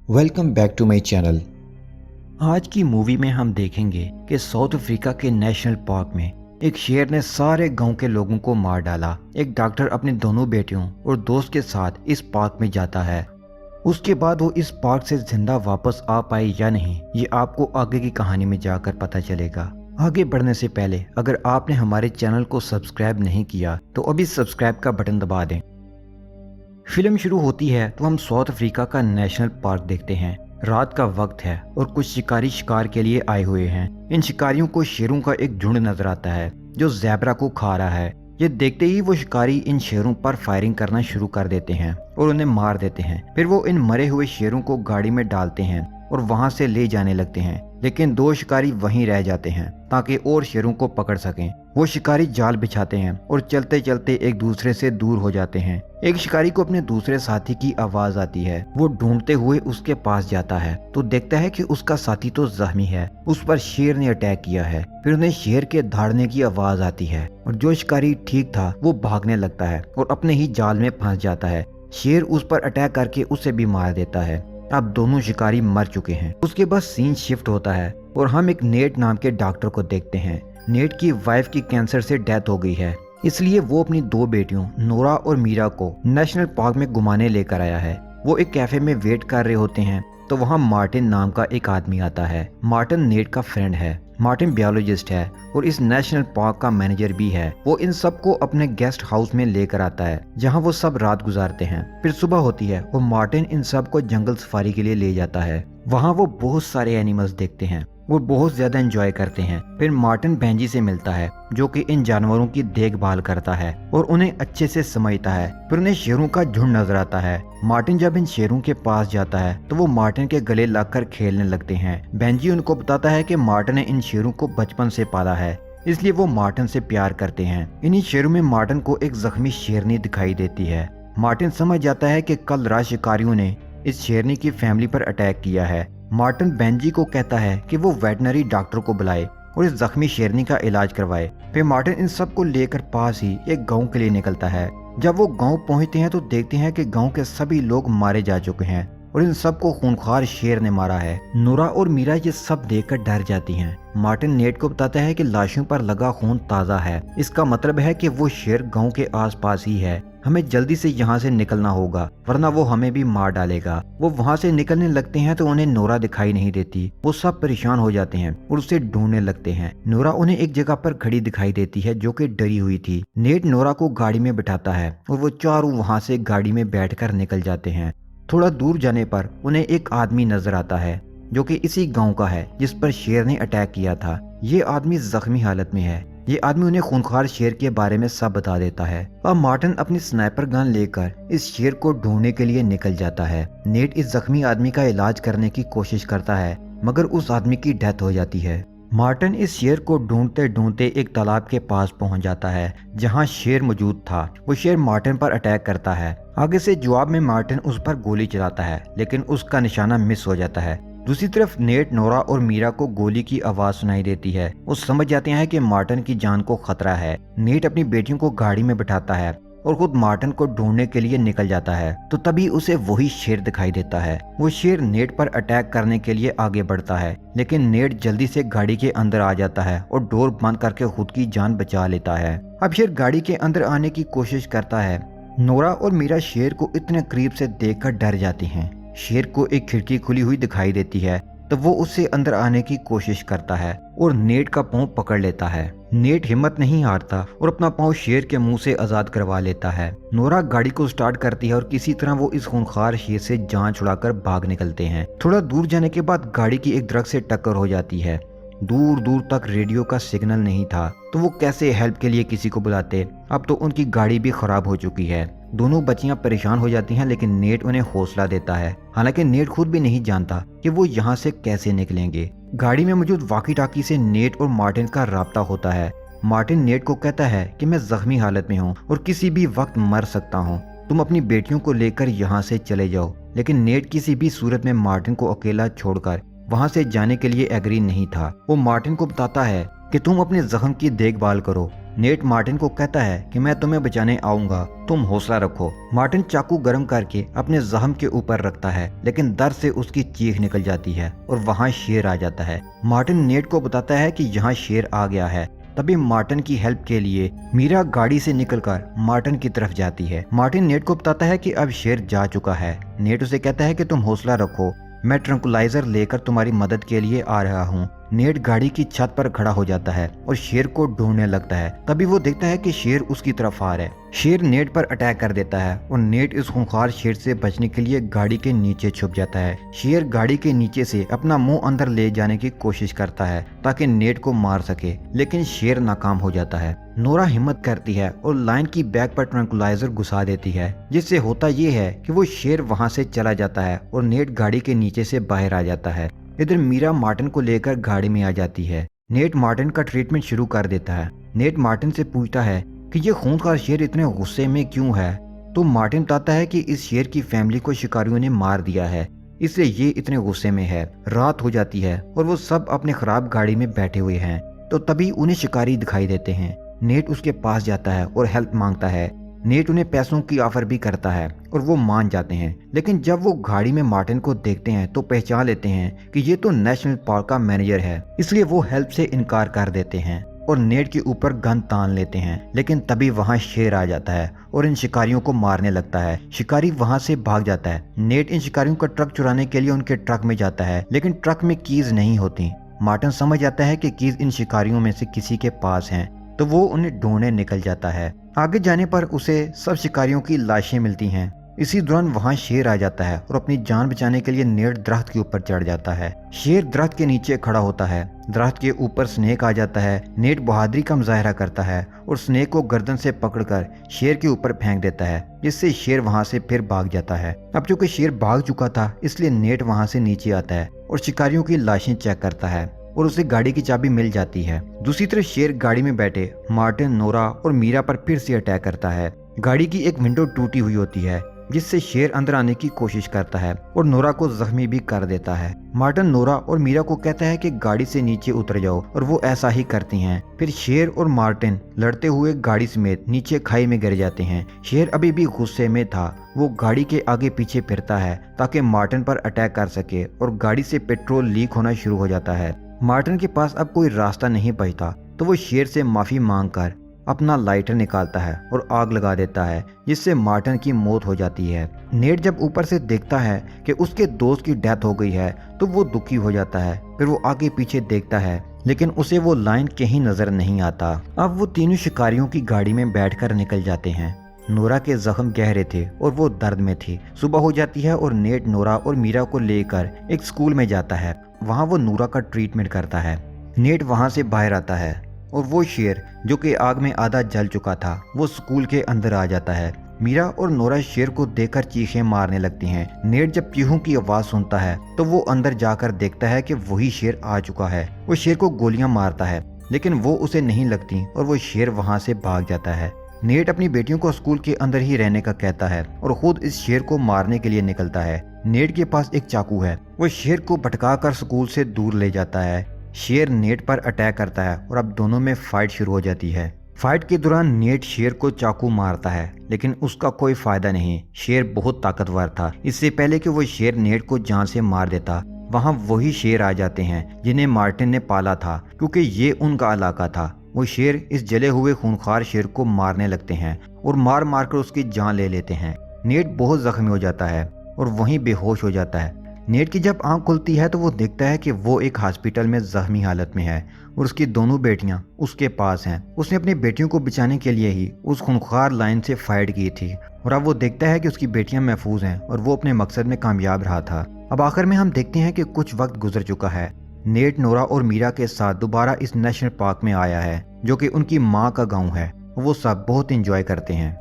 Welcome back to my channel. आज की movie में हम देखेंगे कि साउथ अफ्रीका के नेशनल पार्क में एक शेर ने सारे गांव के लोगों को मार डाला। एक डॉक्टर अपने दोनों बेटियों और दोस्त के साथ इस पार्क में जाता है। उसके बाद वो इस पार्क से जिंदा वापस आ पाए या नहीं, ये आपको आगे की कहानी में जाकर पता चलेगा। आगे बढ़ने से पहले अगर आपने हमारे चैनल को सब्सक्राइब नहीं किया तो अभी सब्सक्राइब का बटन दबा दें। फिल्म शुरू होती है तो हम साउथ अफ्रीका का नेशनल पार्क देखते हैं। रात का वक्त है और कुछ शिकारी शिकार के लिए आए हुए हैं। इन शिकारियों को शेरों का एक झुंड नजर आता है जो ज़ेब्रा को खा रहा है। ये देखते ही वो शिकारी इन शेरों पर फायरिंग करना शुरू कर देते हैं और उन्हें मार देते हैं। फिर वो इन मरे हुए शेरों को गाड़ी में डालते हैं और वहां से ले जाने लगते हैं, लेकिन दो शिकारी वहीं रह जाते हैं ताकि और शेरों को पकड़ सकें। वो शिकारी जाल बिछाते हैं और चलते चलते एक दूसरे से दूर हो जाते हैं। एक शिकारी को अपने दूसरे साथी की आवाज आती है। वो ढूंढते हुए उसके पास जाता है तो देखता है कि उसका साथी तो जख्मी है, उस पर शेर ने अटैक किया है। फिर उन्हें शेर के दहाड़ने की आवाज आती है और जो शिकारी ठीक था वो भागने लगता है और अपने ही जाल में फंस जाता है। शेर उस पर अटैक करके उसे भी मार देता है। अब दोनों शिकारी मर चुके हैं। उसके बाद सीन शिफ्ट होता है और हम एक नेट नाम के डॉक्टर को देखते हैं। नेट की वाइफ की कैंसर से डेथ हो गई है, इसलिए वो अपनी दो बेटियों नोरा और मीरा को नेशनल पार्क में घुमाने लेकर आया है। वो एक कैफे में वेट कर रहे होते हैं तो वहाँ मार्टिन नाम का एक आदमी आता है। मार्टिन नेट का फ्रेंड है। मार्टिन बायोलॉजिस्ट है और इस नेशनल पार्क का मैनेजर भी है। वो इन सबको अपने गेस्ट हाउस में लेकर आता है जहाँ वो सब रात गुजारते हैं। फिर सुबह होती है और मार्टिन इन सबको जंगल सफारी के लिए ले जाता है। वहाँ वो बहुत सारे एनिमल्स देखते हैं, वो बहुत ज्यादा एंजॉय करते हैं। फिर मार्टिन बेंजी से मिलता है जो कि इन जानवरों की देखभाल करता है और उन्हें अच्छे से समझता है। फिर उन्हें शेरों का झुंड नजर आता है। मार्टिन जब इन शेरों के पास जाता है तो वो मार्टिन के गले लगकर खेलने लगते हैं। बेंजी उनको बताता है कि मार्टिन ने इन शेरों को बचपन से पाला है, इसलिए वो मार्टिन से प्यार करते हैं। इन्हीं शेरों में मार्टिन को एक जख्मी शेरनी दिखाई देती है। मार्टिन समझ जाता है कि कल रात शिकारियों ने इस शेरनी की फैमिली पर अटैक किया है। मार्टिन बेंजी को कहता है कि वो वेटनरी डॉक्टर को बुलाए और इस जख्मी शेरनी का इलाज करवाए। फिर मार्टिन इन सब को लेकर पास ही एक गांव के लिए निकलता है। जब वो गांव पहुंचते हैं तो देखते हैं कि गांव के सभी लोग मारे जा चुके हैं और इन सबको खूंखार शेर ने मारा है। नोरा और मीरा ये सब देखकर डर जाती हैं। मार्टिन नेट को बताता है कि लाशों पर लगा खून ताज़ा है, इसका मतलब है कि वो शेर गांव के आसपास ही है। हमें जल्दी से यहाँ से निकलना होगा वरना वो हमें भी मार डालेगा। वो वहाँ से निकलने लगते हैं तो उन्हें नोरा दिखाई नहीं देती। वो सब परेशान हो जाते हैं और उसे ढूंढने लगते हैं। नोरा उन्हें एक जगह पर खड़ी दिखाई देती है जो कि डरी हुई थी। नेट नोरा को गाड़ी में बिठाता है और वो चारों वहाँ से गाड़ी में बैठकर निकल जाते हैं। थोड़ा दूर जाने पर उन्हें एक आदमी नजर आता है जो कि इसी गांव का है जिस पर शेर ने अटैक किया था। ये आदमी जख्मी हालत में है। ये आदमी उन्हें खूंखार शेर के बारे में सब बता देता है। अब मार्टिन अपनी स्नाइपर गन लेकर इस शेर को ढूंढने के लिए निकल जाता है। नेट इस जख्मी आदमी का इलाज करने की कोशिश करता है मगर उस आदमी की डेथ हो जाती है। मार्टिन इस शेर को ढूंढते ढूंढते एक तालाब के पास पहुंच जाता है जहां शेर मौजूद था। वो शेर मार्टिन पर अटैक करता है। आगे से जवाब में मार्टिन उस पर गोली चलाता है लेकिन उसका निशाना मिस हो जाता है। दूसरी तरफ नेट नोरा और मीरा को गोली की आवाज सुनाई देती है। वो समझ जाते हैं कि मार्टिन की जान को खतरा है। नेट अपनी बेटियों को गाड़ी में बिठाता है और खुद मार्टिन को ढूंढने के लिए निकल जाता है तो तभी उसे वही शेर दिखाई देता है। वो शेर नेट पर अटैक करने के लिए आगे बढ़ता है लेकिन नेट जल्दी से गाड़ी के अंदर आ जाता है और डोर बंद करके खुद की जान बचा लेता है। अब शेर गाड़ी के अंदर आने की कोशिश करता है। नोरा और मीरा शेर को इतने करीब से देखकर डर जाती हैं। शेर को एक खिड़की खुली हुई दिखाई देती है तो वो उससे अंदर आने की कोशिश करता है और नेट का पांव पकड़ लेता है। नेट हिम्मत नहीं हारता और अपना पांव शेर के मुंह से आजाद करवा लेता है। नोरा गाड़ी को स्टार्ट करती है और किसी तरह वो इस खूंखार शेर से जान छुड़ाकर भाग निकलते हैं। थोड़ा दूर जाने के बाद गाड़ी की एक दरख्त से टक्कर हो जाती है। दूर दूर तक रेडियो का सिग्नल नहीं था तो वो कैसे हेल्प के लिए किसी को बुलाते। अब तो उनकी गाड़ी भी खराब हो चुकी है। दोनों बच्चियां परेशान हो जाती हैं लेकिन नेट उन्हें हौसला देता है। हालांकि नेट खुद भी नहीं जानता कि वो यहाँ से कैसे निकलेंगे। गाड़ी में मौजूद वॉकी टॉकी से नेट और मार्टिन का राब्ता होता है। मार्टिन नेट को कहता है कि मैं जख्मी हालत में हूँ और किसी भी वक्त मर सकता हूँ, तुम अपनी बेटियों को लेकर यहाँ से चले जाओ। लेकिन नेट किसी भी सूरत में मार्टिन को अकेला छोड़कर वहाँ से जाने के लिए एग्री नहीं था। वो मार्टिन को बताता है कि तुम अपने जख्म की देखभाल करो, नेट मार्टिन को कहता है कि मैं तुम्हें बचाने आऊंगा, तुम हौसला रखो। मार्टिन चाकू गर्म करके अपने जख्म के ऊपर रखता है, लेकिन दर्द से उसकी चीख निकल जाती है और वहाँ शेर आ जाता है। मार्टिन नेट को बताता है कि यहाँ शेर आ गया है। तभी मार्टिन की हेल्प के लिए मीरा गाड़ी से निकलकर मार्टिन की तरफ जाती है। मार्टिन नेट को बताता है कि अब शेर जा चुका है। नेट उसे कहता है कि तुम हौसला रखो, मैं ट्रंकुलाइजर लेकर तुम्हारी मदद के लिए आ रहा हूँ। नेट गाड़ी की छत पर खड़ा हो जाता है और शेर को ढूंढने लगता है। तभी वो देखता है कि शेर उसकी तरफ आ रहा है। शेर नेट पर अटैक कर देता है और नेट इस खूंखार शेर से बचने के लिए गाड़ी के नीचे छुप जाता है। शेर गाड़ी के नीचे से अपना मुंह अंदर ले जाने की कोशिश करता है ताकि नेट को मार सके, लेकिन शेर नाकाम हो जाता है। नोरा हिम्मत करती है और लाइन की बैग पर ट्रंकुलाइजर घुसा देती है, जिससे होता ये है कि वो शेर वहां से चला जाता है और नेट गाड़ी के नीचे से बाहर आ जाता है। इधर मीरा मार्टिन को लेकर गाड़ी में आ जाती है। नेट मार्टिन का ट्रीटमेंट शुरू कर देता है। नेट मार्टिन से पूछता है कि ये खूंखार शेर इतने गुस्से में क्यों है, तो मार्टिन बताता है कि इस शेर की फैमिली को शिकारियों ने मार दिया है, इसलिए ये इतने गुस्से में है। रात हो जाती है और वो सब अपने खराब गाड़ी में बैठे हुए हैं, तो तभी उन्हें शिकारी दिखाई देते हैं। नेट उसके पास जाता है और हेल्प मांगता है। नेट उन्हें पैसों की ऑफर भी करता है और वो मान जाते हैं, लेकिन जब वो गाड़ी में मार्टिन को देखते हैं तो पहचान लेते हैं कि ये तो नेशनल पार्क का मैनेजर है, इसलिए वो हेल्प से इनकार कर देते हैं और नेट के ऊपर गन तान लेते हैं। लेकिन तभी वहाँ शेर आ जाता है और इन शिकारियों को मारने लगता है। शिकारी वहाँ से भाग जाता है। नेट इन शिकारियों का ट्रक चुराने के लिए उनके ट्रक में जाता है, लेकिन ट्रक में कीज नहीं होती। मार्टिन समझ जाता है कि कीज इन शिकारियों में से किसी के पास हैं, तो वो उन्हें ढूंढने निकल जाता है। आगे जाने पर उसे सब शिकारियों की लाशें मिलती हैं। इसी दौरान वहाँ शेर आ जाता है और अपनी जान बचाने के लिए नेट दरख्त के ऊपर चढ़ जाता है। शेर दरख्त के नीचे खड़ा होता है। दरख्त के ऊपर स्नेक आ जाता है। नेट बहादुरी का मुजाहरा करता है और स्नेक को गर्दन से पकड़कर शेर के ऊपर फेंक देता है, जिससे शेर वहाँ से फिर भाग जाता है। अब चूंकि शेर भाग चुका था, इसलिए नेट वहाँ से नीचे आता है और शिकारियों की लाशें चेक करता है और उसे गाड़ी की चाबी मिल जाती है। दूसरी तरफ शेर गाड़ी में बैठे मार्टिन, नोरा और मीरा पर फिर से अटैक करता है। गाड़ी की एक विंडो टूटी हुई होती है, जिससे शेर अंदर आने की कोशिश करता है और नोरा को जख्मी भी कर देता है। मार्टिन नोरा और मीरा को कहता है कि गाड़ी से नीचे उतर जाओ और वो ऐसा ही करती हैं। फिर शेर और मार्टिन लड़ते हुए गाड़ी समेत नीचे खाई में गिर जाते हैं। शेर अभी भी गुस्से में था। वो गाड़ी के आगे पीछे फिरता है ताकि मार्टिन पर अटैक कर सके और गाड़ी से पेट्रोल लीक होना शुरू हो जाता है। मार्टिन के पास अब कोई रास्ता नहीं बचता, तो वो शेर से माफी मांगकर अपना लाइटर निकालता है और आग लगा देता है, जिससे मार्टिन की मौत हो जाती है। नेट जब ऊपर से देखता है कि उसके दोस्त की डेथ हो गई है, तो वो दुखी हो जाता है। फिर वो आगे पीछे देखता है, लेकिन उसे वो लाइन कहीं नजर नहीं आता। अब वो तीनों शिकारियों की गाड़ी में बैठकर निकल जाते हैं। नोरा के जख्म गहरे थे और वो दर्द में थी। सुबह हो जाती है और नेट नोरा और मीरा को लेकर एक स्कूल में जाता है। वहाँ वो नोरा का ट्रीटमेंट करता है। नेट वहाँ से बाहर आता है और वो शेर जो कि आग में आधा जल चुका था, वो स्कूल के अंदर आ जाता है। मीरा और नोरा शेर को देखकर चीखें मारने लगती हैं। नेट जब चीखों की आवाज सुनता है तो वो अंदर जाकर देखता है कि वही शेर आ चुका है। वो शेर को गोलियां मारता है, लेकिन वो उसे नहीं लगती और वो शेर वहाँ से भाग जाता है। नेट अपनी बेटियों को स्कूल के अंदर ही रहने का कहता है और खुद इस शेर को मारने के लिए निकलता है। नेट के पास एक चाकू है। वो शेर को भटकाकर स्कूल से दूर ले जाता है। शेर नेट पर अटैक करता है और अब दोनों में फाइट शुरू हो जाती है। फाइट के दौरान नेट शेर को चाकू मारता है, लेकिन उसका कोई फायदा नहीं। शेर बहुत ताकतवर था। इससे पहले कि वो शेर नेट को जान से मार देता, वहाँ वही शेर आ जाते हैं जिन्हें मार्टिन ने पाला था, क्योंकि ये उनका इलाका था। वो शेर इस जले हुए खूंखार शेर को मारने लगते हैं और मार मार कर उसकी जान ले लेते हैं। नेट बहुत जख्मी हो जाता है और वहीं बेहोश हो जाता है। नेट की जब आंख खुलती है तो वो देखता है कि वो एक हॉस्पिटल में जख्मी हालत में है और उसकी दोनों बेटियां उसके पास हैं। उसने अपनी बेटियों को बचाने के लिए ही उस खूंखार लाइन से फाइट की थी और अब वो देखता है कि उसकी बेटियां महफूज हैं और वो अपने मकसद में कामयाब रहा था। अब आखिर में हम देखते हैं कि कुछ वक्त गुजर चुका है। नेट नोरा और मीरा के साथ दोबारा इस नेशनल पार्क में आया है, जो कि उनकी माँ का गाँव है। वो सब बहुत इंजॉय करते हैं।